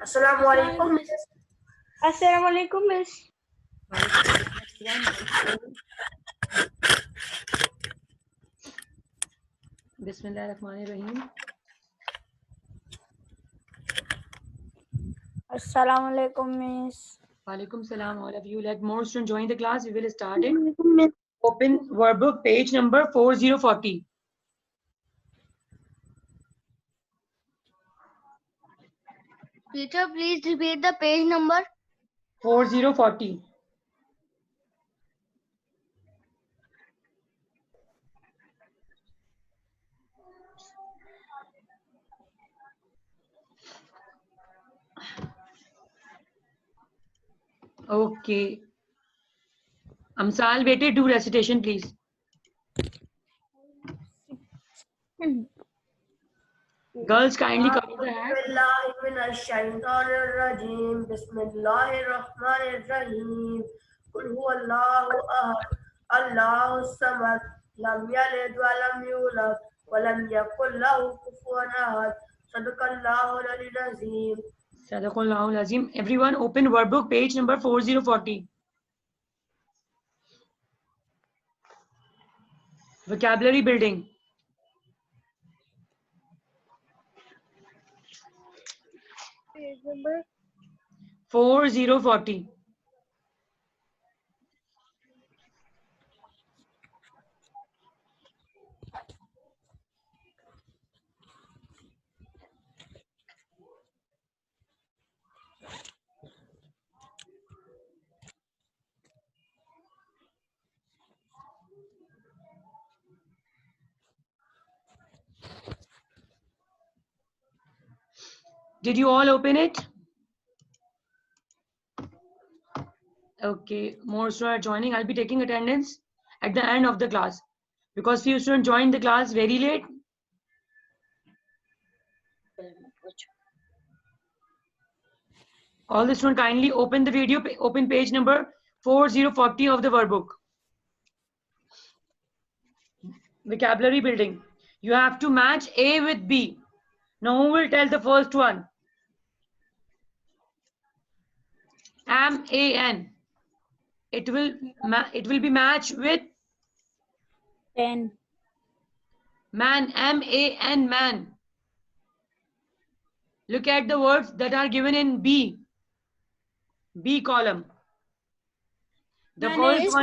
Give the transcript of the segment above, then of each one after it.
Assalamu alaikum, Mrs. Assalamu alaikum, Miss. Bismillahirrahmanirrahim. Assalamu alaikum, Miss. Walaikum salam, all of you. Let more students join the class. We will start it. Open workbook, page number 4040. Teacher, please repeat the page number. 4040. Okay. Amsal, bete, do recitation, please. Girls, kindly cover the hat. Bismillahirrahmanirrahim. Qul huwallahu ahad. Allahus samad. Lam yalid wa lam yulad wa lam yakul lahu kufuwan ahad. Sadaqallahu al-aliyyul azim. Sadaqallahu al-azim. Everyone open workbook, page number 4040. Vocabulary building. Page number 4040. Did you all open it? Okay, more students are joining. I'll be taking attendance at the end of the class because few students joined the class very late. All the students kindly open the video, open page number 4040 of the workbook. Vocabulary building. You have to match A with B. Now who will tell the first one? MAN. It will be matched with Pen. man. MAN, man. Look at the words that are given in B column. The first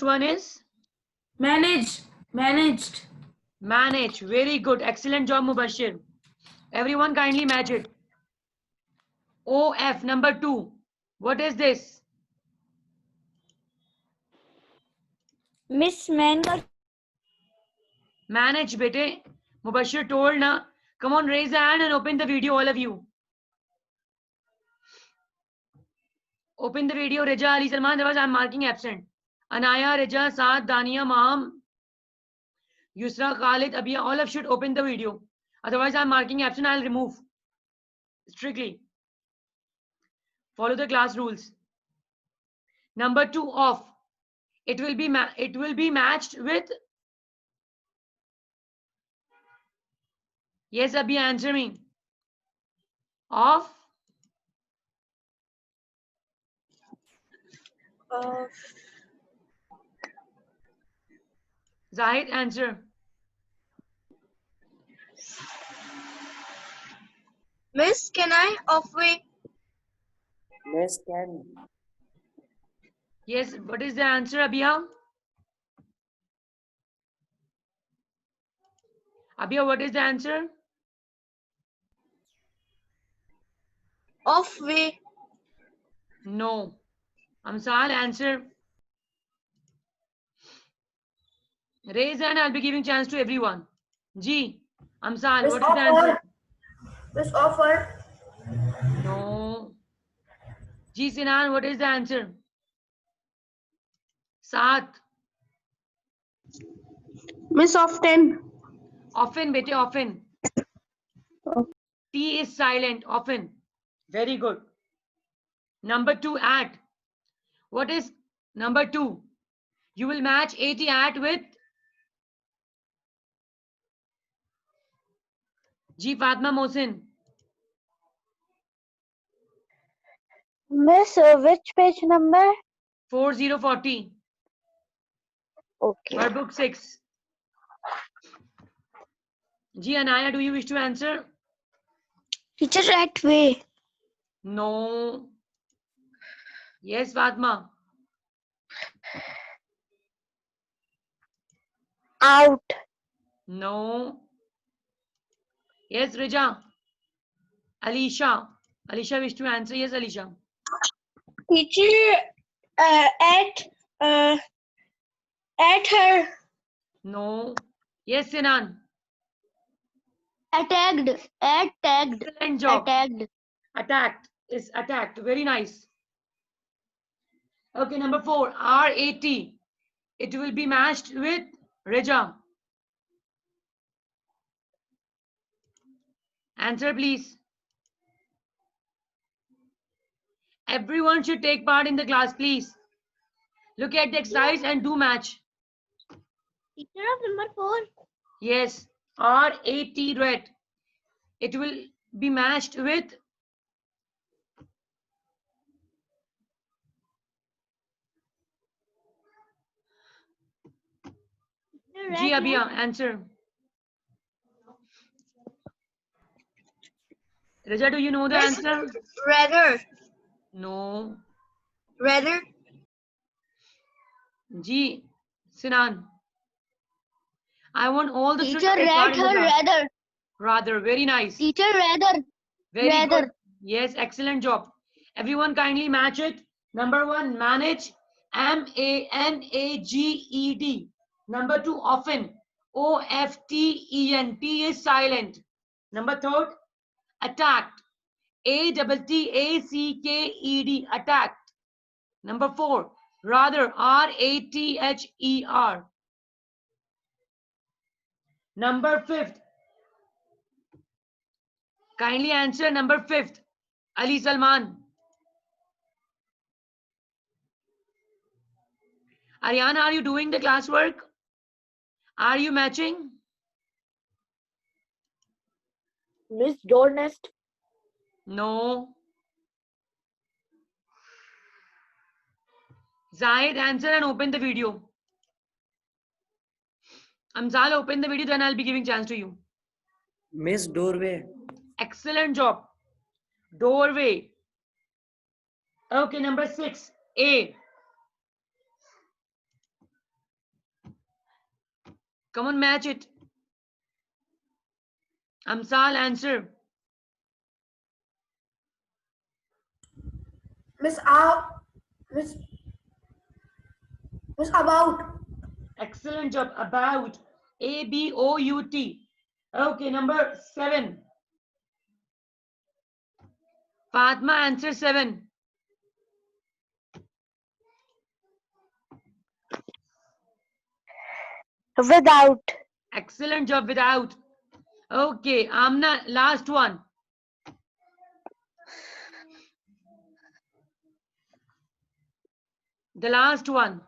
one is Managed. manage. Very good. Excellent job, Mubashir. Everyone kindly match it. OF number 2. What is this? Miss Man का Manage, bete. Mubashir told na. Come on, raise the hand and open the video, all of you. Open the video. Reja, Ali, Salman, otherwise I'm marking absent. Anaya, Reja, Saad, Dania, Maham, Yusra, Khalid, Abia, all of should open the video. Otherwise I'm marking absent. I'll remove. Strictly. Follow the class rules. Number 2, off. It will be matched with. Yes, Abhi, answer me. Off. Zahid, answer. Miss, can I off way? Miss can. Yes, what is the answer, Abia? Abia, what is the answer? Off way. No. Amsal, answer. Raise hand, I'll be giving chance to everyone. G. Amsal, Miss what is the answer? Miss Offer. No. G. Sinan, what is the answer? Saat. Miss often. Often, bete, often. T is silent, often. Very good. Number 2, at. What is number 2? You will match AT at with G. Fatma Mohsin. Miss, which page number? 4040. Okay. Workbook 6. G. Anaya, do you wish to answer? Teacher, right way. No. Yes, Fatma. Out. No. Yes, Rija. Alisha. Alisha wish to answer. Yes, Alisha. Teacher, at her. No. Yes, Sinan. Attacked. Attacked. Excellent job. Attacked. Attacked is attacked. Very nice. Okay, number 4. RAT. It will be matched with Rija. Answer, please. Everyone should take part in the class, please. Look at the exercise and do match. Teacher of number 4. Yes, RAT, red. It will be matched with G. Abia. Answer. Raja, do you know the answer? Rather. No. Rather. G. Sinan. I want all the Teacher, students to take part read in the her class. rather. Rather, very nice. Teacher, rather. Very rather. good. Yes, excellent job. Everyone kindly match it. Number 1, manage. MANAGED. Number 2, often. OFTEN. T is silent. Number 3, attacked. ATTACKED. Attacked. Number 4, rather. RATHER. Number 5th. Kindly answer number 5th. Ali Salman. Ariana, are you doing the classwork? Are you matching? Miss Door Nest. No. Zahid, answer and open the video. Amzal, open the video, then I'll be giving chance to you. Miss Doorway. Excellent job. Doorway. Okay, number 6, A. Come on, match it. Amsal, answer. Miss About. Excellent job. About. ABOUT. Okay, number 7. Fatma, answer 7. Without. Excellent job. Without. Okay, Amna, last one. The last one.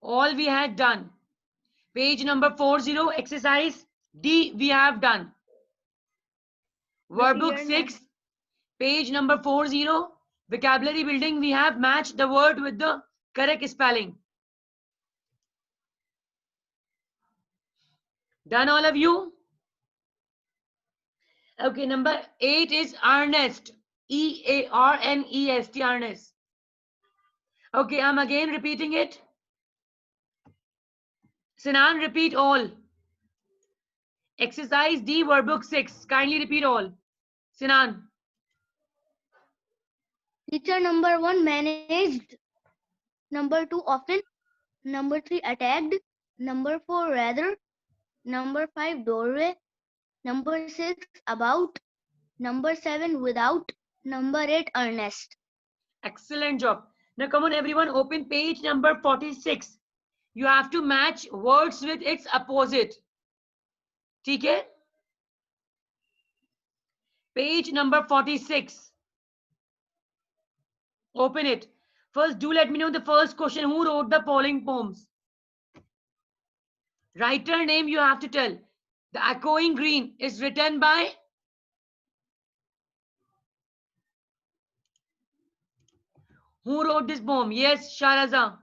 All we had done. Page number 40, exercise D, we have done. Workbook 6, page number 40, vocabulary building, we have matched the word with the correct spelling. Done, all of you? Okay, number 8 is earnest. EARNEST, earnest. Okay, I'm again repeating it. Sinan, repeat all. Exercise D, workbook 6. Kindly repeat all. Sinan. Teacher, number 1, managed. Number 2, often. Number 3, attacked. Number 4, rather. Number 5, doorway. Number 6, about. Number 7, without. Number 8, earnest. Excellent job. Now come on everyone, open page number 46. You have to match words with its opposite. ठीक है? Page number 46. Open it. First, do let me know the first question. Who wrote the following poems? Writer name you have to tell. The Echoing Green is written by? Who wrote this poem? Yes, Sharaza.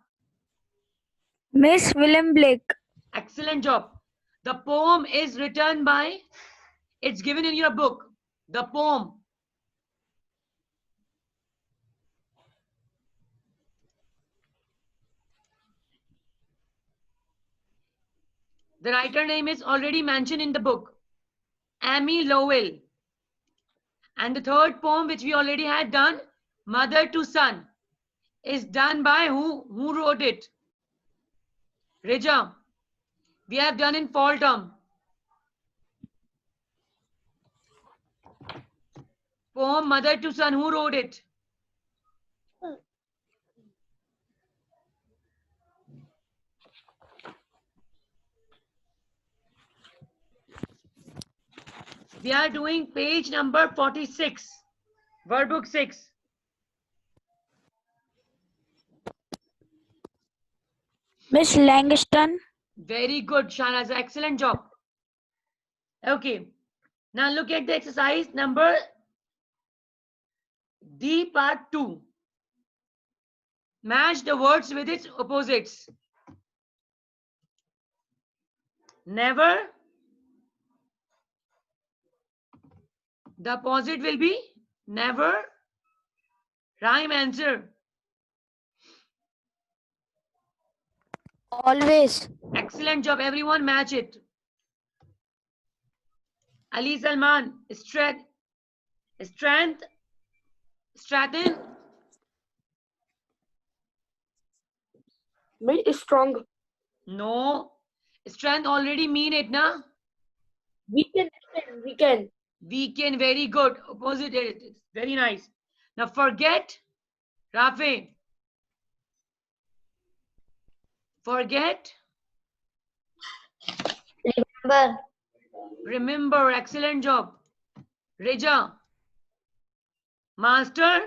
Miss William Blake. Excellent job. The poem is written by? It's given in your book. The poem. The writer name is already mentioned in the book. Amy Lowell. And the third poem which we already had done, Mother to Son, is done by who? Who wrote it? Rija. We have done in fall term. Poem Mother to Son, who wrote it? We are doing page number 46, workbook 6. Miss Langston. Very good, Shahnaza. Excellent job. Okay. Now look at the exercise number D part 2. Match the words with its opposites. Never. The opposite will be never. Rhyme answer. Always. Excellent job. Everyone match it. Ali Salman. Strength. Stratton. Miss Strong. No. Strength already mean it, na? Weekend. Weekend. Very good. Opposite it. It's very nice. Now forget. Rafi. Forget. Remember. Remember. Excellent job. Reja. Master.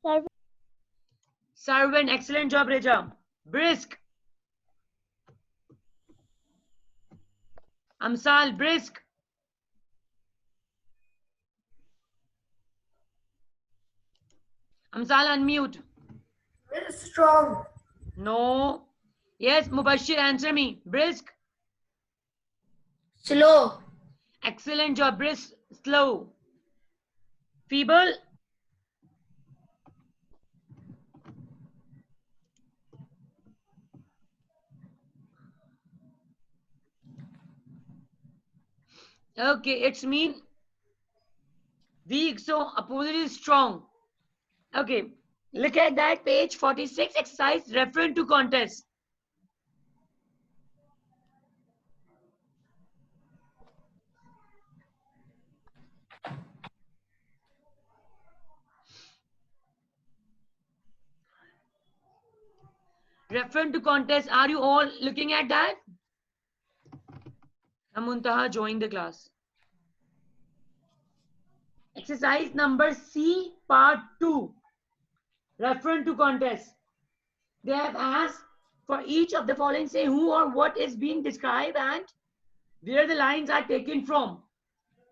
Servant. Servant. Excellent job, Reja. Brisk. Amsal. Brisk. Amsal, unmute. Miss Strong. No. Yes, Mubashir, answer me. Brisk. Slow. Excellent job. Brisk. Slow. Feeble. Okay, it's mean weak, so opposite is strong. Okay, look at that page 46 exercise referring to contest. Referring to contest, are you all looking at that? Muntaha, join the class. Exercise number C, part 2. Referring to contest. They have asked for each of the following, say who or what is being described and where the lines are taken from.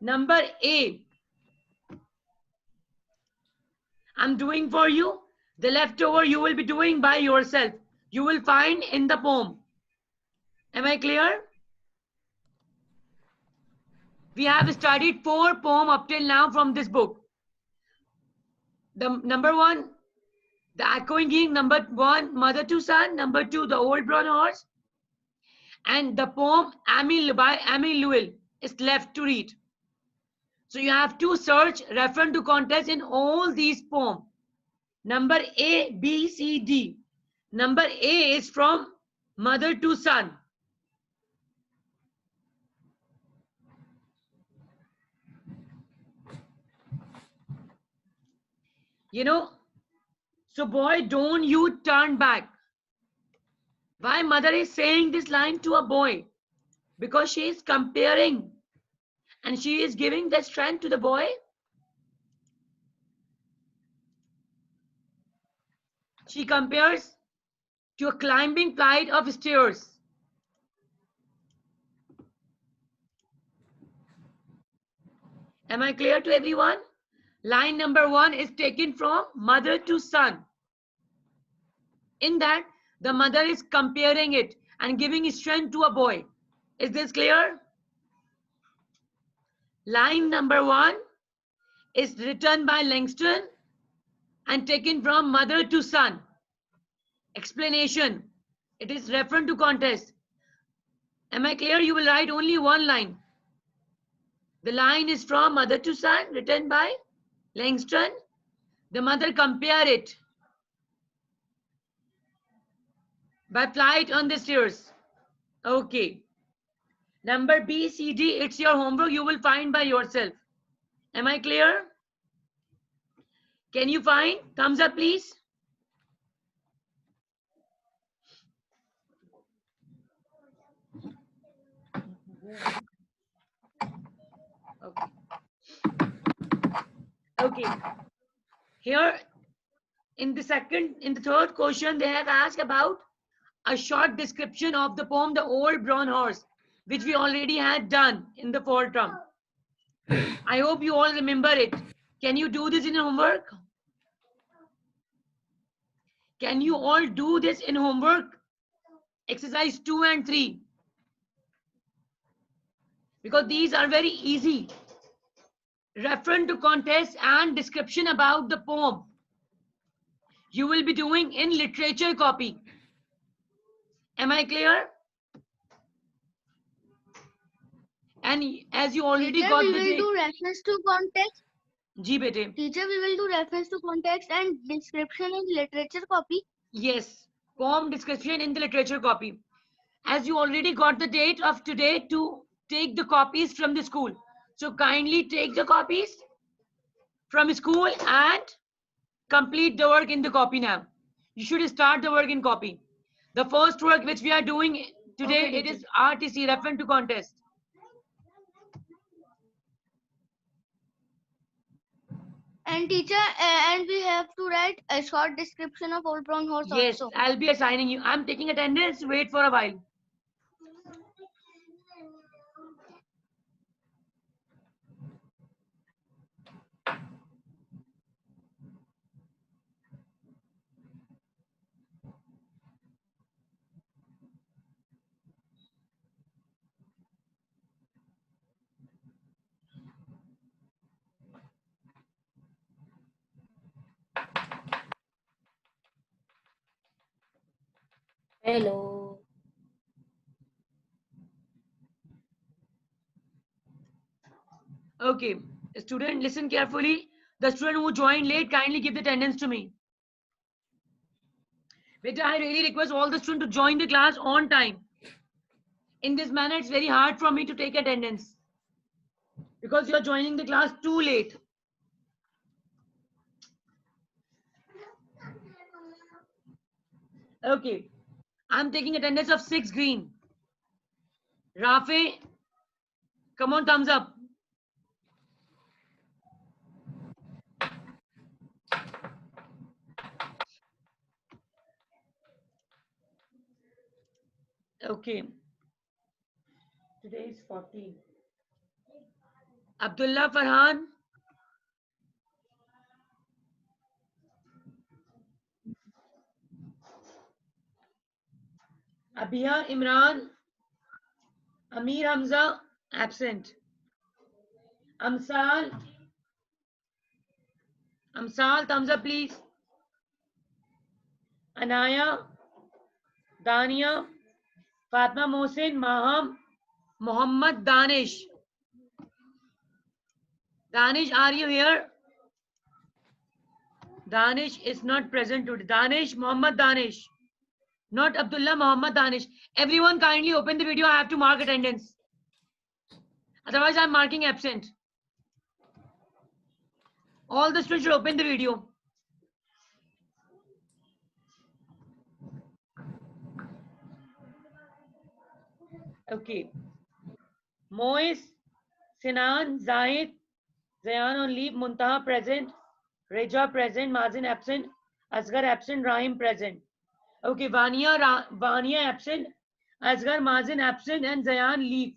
Number A. I'm doing for you. The leftover you will be doing by yourself. You will find in the poem. Am I clear? We have studied 4 poems up till now from this book. The number 1, The Echoing Green. Number 1, Mother to Son. Number 2, The Old Brown Horse. And the poem by Amy Lowell is left to read. So you have to search reference to contest in all these poems. Number A, B, C, D. Number A is from mother to son. You know, so boy, don't you turn back. Why mother is saying this line to a boy? Because she is comparing and she is giving the strength to the boy. She compares to a climbing flight of stairs. Am I clear to everyone? Line number 1 is taken from mother to son. In that, the mother is comparing it and giving strength to a boy. Is this clear? Line number 1 is written by Langston and taken from mother to son. Explanation. It is referent to context. Am I clear? You will write only one line. The line is from mother to son, written by Langston. The mother compare it by flight on the stairs. Okay. Number B, C, D, it's your homework. You will find by yourself. Am I clear? Can you find? Thumbs up, please. Okay. Okay. Here, in the third question, they have asked about a short description of the poem, The Old Brown Horse, which we already had done in the fall term. I hope you all remember it. Can you do this in homework? Can you all do this in homework? Exercise 2 and 3. Because these are very easy. Reference to context and description about the poem. You will be doing in literature copy. Am I clear? And as you already Teacher, got we the will date. do reference to context. Ji bete. Teacher, we will do reference to context and description in literature copy. Yes, poem description in the literature copy. As you already got the date of today to take the copies from the school. So kindly take the copies from school and complete the work in the copy now. You should start the work in copy. The first work which we are doing today, Okay, it is RTC, reference to contest. And teacher, and we have to write a short description of Old Brown Horse Yes, also. I'll be assigning you. I'm taking attendance. Wait for a while. Hello. Okay, student, listen carefully. The student who joined late, kindly give the attendance to me. Beta, I really request all the students to join the class on time. In this manner, it's very hard for me to take attendance because you're joining the class too late. Okay, I'm taking attendance of 6 green. Rafe, come on, thumbs up. Okay. Today is 14. Abdullah Farhan. Abhiya Imran. Amir Hamza, absent. Amsal. Amsal, thumbs up, please. Anaya. Dania. Fatma Mohsin, Maham. Muhammad Danish. Danish, are you here? Danish is not present today. Danish, Muhammad Danish. Not Abdullah, Muhammad Danish. Everyone kindly open the video. I have to mark attendance. Otherwise, I'm marking absent. All the students should open the video. Okay. Mois, Sinan, Zahid, Zayan on leave, Muntaha present, Reja present, Mazin absent, Asghar absent, Rahim present. Okay, Vania absent, Asghar, Mazin absent, and Zayan leave.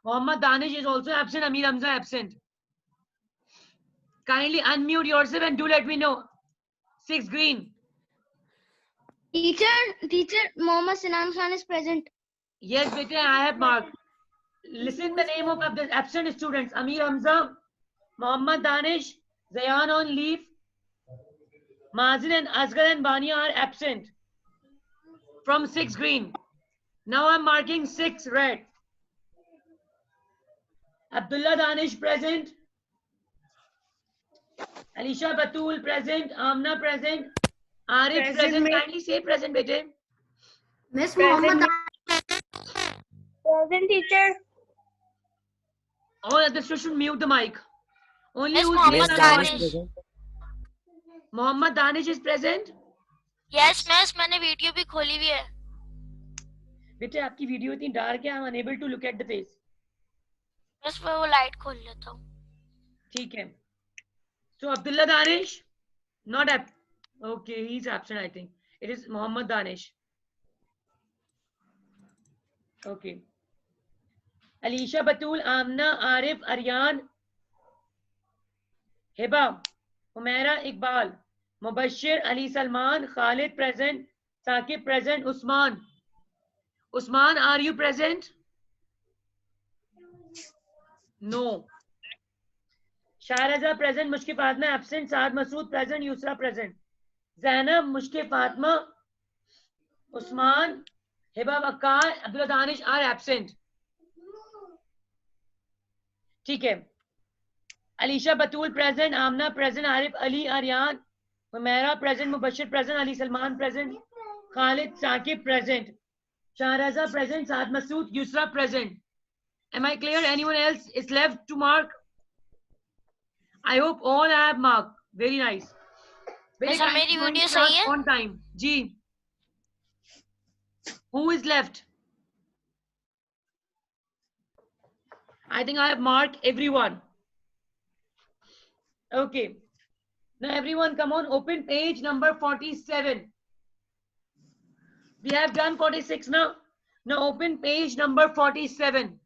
Muhammad Danish is also absent, Amir Hamza absent. Kindly unmute yourself and do let me know. 6 green. Teacher, Mohammad Sinan Khan is present. Yes, beta, I have marked. Listen the name of the absent students. Amir Hamza, Muhammad Danish, Zayan on leave, Mazin and Asghar and Bania are absent from 6 green. Now I'm marking 6 red. Abdullah Danish present. Alisha Batul present. Amna present. Arif present. Kindly say present, bete. Miss Muhammad Present, teacher. All other students should mute the mic. Only Miss who's Muhammad green Danish. are present. Muhammad Danish is present. Yes, miss, मैंने video भी खोली हुई है. बेटे आपकी video इतनी dark है, I am unable to look at the face. बस मैं वो लाइट खोल लेता हूँ. ठीक है. So Abdullah Danish, not okay, he's absent. I think it is Muhammad Danish. Okay. Alisha Batul, Amna, Arif, Aryan, Hiba, Humaira, Iqbal, Mubashir, Ali Salman, Khalid present, Saqib present, Usman. Usman, are you present? No. Shahraza present, Mushki Fatma absent, Saad Masood present, Yusra present. Zainab, Mushki Fatma, Usman, Hiba Waqqar, Abdullah Danish are absent. ठीक है. Alisha Batul present, Amna present, Arif, Ali, Aryan, Humaira present, Mubashir present, Ali Salman present, Khalid, Saqib present, Shahraza present, Saad Masood, Yusra present. Am I clear? Anyone else is left to mark? I hope all have marked. Very nice. Miss, मेरी video सही है? On time. Ji. Who is left? I think I have marked everyone. Okay. Now everyone come on, open page number 47. We have done 46 now. Now open page number 47.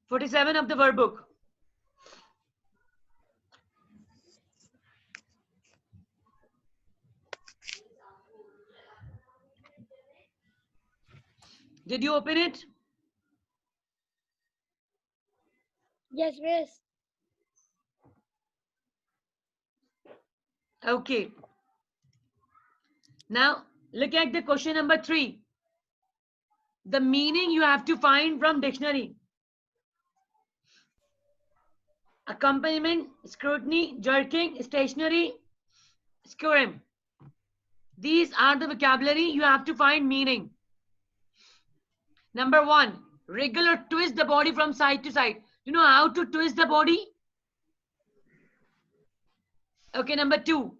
47 of the workbook. Did you open it? Yes, miss. Okay. Now look at the question number 3. The meaning you have to find from dictionary. Accompaniment, scrutiny, jerking, stationary, scream. These are the vocabulary you have to find meaning. Number 1, wriggle or twist the body from side to side. You know how to twist the body? Okay, number 2,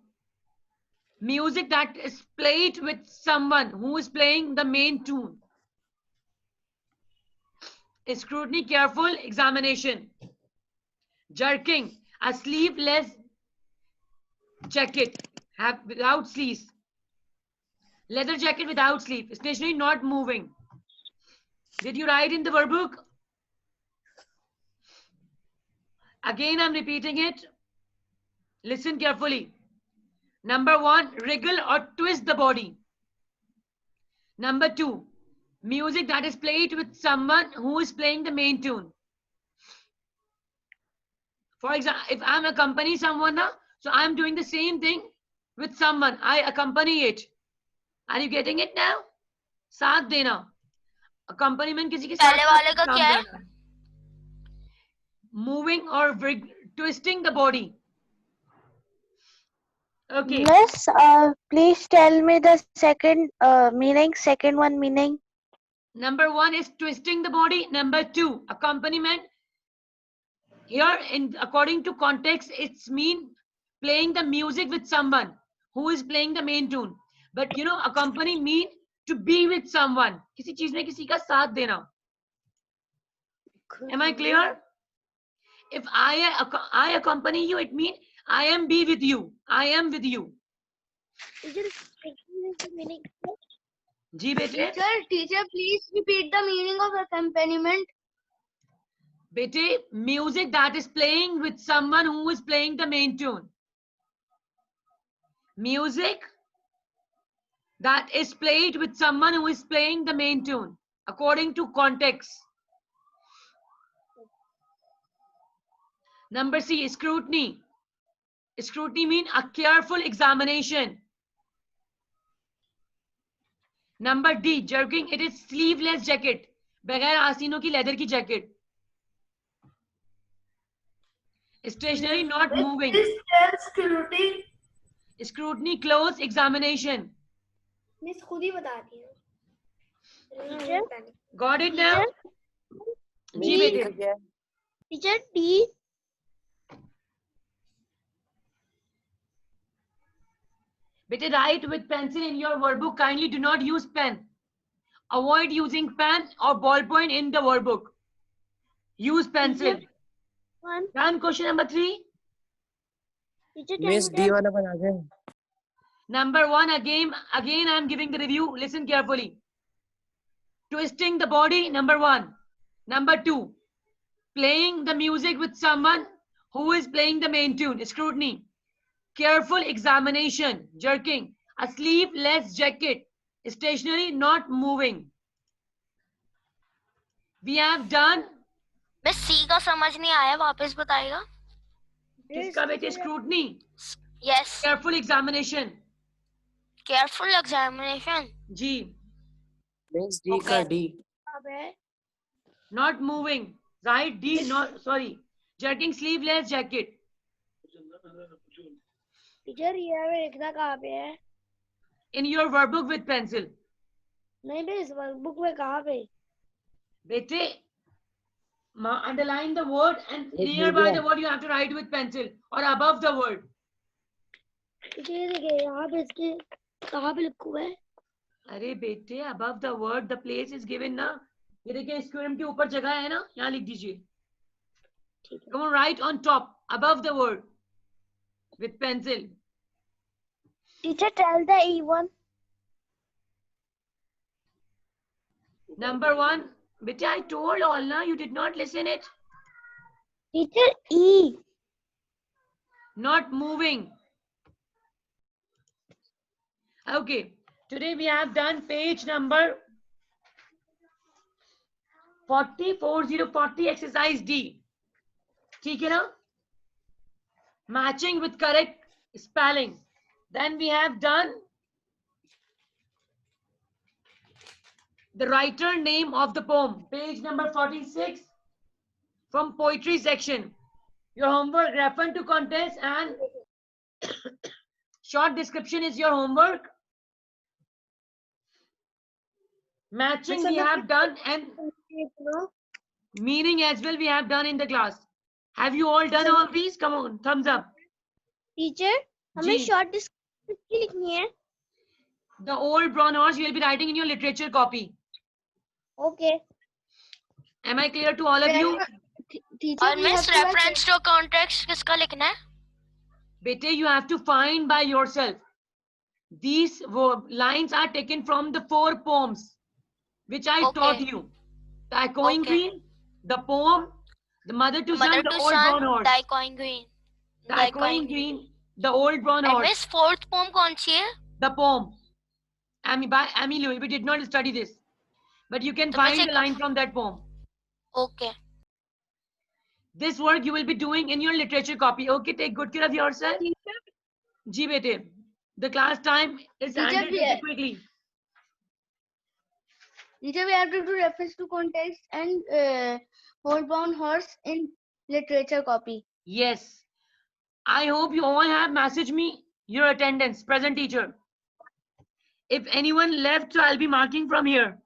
music that is played with someone who is playing the main tune. Scrutiny, careful examination. Jerking, a sleeveless jacket without sleeves. Leather jacket without sleeve. Stationary, not moving. Did you write in the workbook? Again, I'm repeating it. Listen carefully. Number 1, wriggle or twist the body. Number 2, music that is played with someone who is playing the main tune. For example, if I'm accompanying someone now, so I'm doing the same thing with someone. I accompany it. Are you getting it now? साथ देना. Accompaniment किसी के साथ पहले वाले का काम क्या है? करना. Moving or twisting the body. Okay. Miss, please tell me the second meaning, second one meaning. Number 1 is twisting the body. Number 2, accompaniment. Here, according to context, it's mean playing the music with someone who is playing the main tune. But you know, accompany mean to be with someone. किसी चीज में किसी का साथ देना. Am I clear? If I accompany you, it means I am be with you. I am with you. जी बेटे. Teacher, please repeat the meaning of accompaniment. Bete, music that is playing with someone who is playing the main tune. Music that is played with someone who is playing the main tune, according to context. Number C, scrutiny. Scrutiny means a careful examination. Number D, jerking. It is sleeveless jacket. बगैर आसीनों की leather की jacket. Stationary, not moving. This tells scrutiny. Scrutiny, close examination. Miss खुद ही बता दी Got it now? जी बेटे. Teacher, D. Better write with pencil in your workbook. Kindly do not use pen. Avoid using pen or ballpoint in the workbook. Use pencil. One. Done. Question number 3. Teacher, miss D वाला बना दे. Number 1, again I am giving the review. Listen carefully. Twisting the body, number 1. Number 2, playing the music with someone who is playing the main tune, scrutiny. Careful examination, jerking. A sleeveless jacket, stationary, not moving. We have done. बस सी का समझ नहीं आया, वापस बताएगा. किसका बेटे? Scrutiny. Yes. Careful examination. Careful examination. जी. Miss D का D. Not moving. Right? D. Not. Sorry. Jerking sleeveless jacket. Teacher ये लिखना कहाँ पे है? In your workbook with pencil. नहीं बे, इस वर्कबुक में कहाँ पे? Bete, underline the word and एक nearby video the word you have to write with pencil or above the word. ये देखिए यहाँ पे इसके कहाँ पे लिखा हुआ है? अरे बेटे, above the word the place is given ना. ये देखिए स्क्रीन के ऊपर जगह है ना, यहाँ लिख दीजिए. Come on, write on top above the word with pencil. Teacher, tell the E1. Number 1, bete, I told all na, you did not listen it. Teacher, E. Not moving. Okay, today we have done page number 40 exercise D. ठीक है ना? Matching with correct spelling. Then we have done the writer name of the poem. Page number 46 from poetry section. Your homework, refer to contest and short description is your homework. Matching we have done and meaning as well we have done in the class. Have you all done all these? Come on, thumbs up. Teacher, हमें जी. short description की लिखनी है. The old brown horse you will be writing in your literature copy. Okay. Am I clear to all of you? Teacher, और we have miss to write reference to context किसका लिखना है? Bete, you have to find by yourself. These lines are taken from the 4 poems which I Okay. taught you. The Echoing Okay. Queen, the poem, the Mother to Mother Son, the to Old Brown son, Horse. the echoing green. The Echoing Queen, the Old Brown And Horse. Miss fourth poem कौन सी है? The poem. By Amy Lewis. We did not study this. But you can तो find बस the एक- line from that poem. Okay. This work you will be doing in your literature copy. Okay, take good care of yourself. Ji bete. The class time is Teacher, ended we- quickly. Teacher, we have to do reference to context and whole brown horse in literature copy. Yes. I hope you all have messaged me your attendance, present teacher. If anyone left, so I'll be marking from here.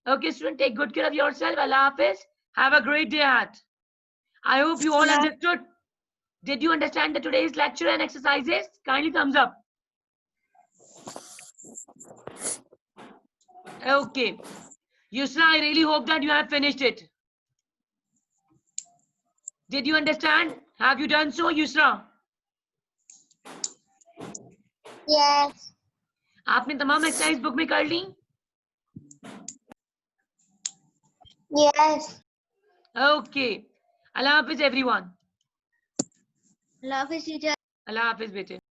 Okay, student, take good care of yourself. Allah Hafiz. Have a great day ahead. I hope you all understood. Did you understand the today's lecture and exercises? Kindly thumbs up. Okay. Yusra, I really hope that you have finished it. Did you understand? Have you done so, Yusra? Yes. आपने तमाम exercise book में कर ली? Yes. Okay. Allah Hafiz everyone. Allah Hafiz, teacher. Allah Hafiz बेटे.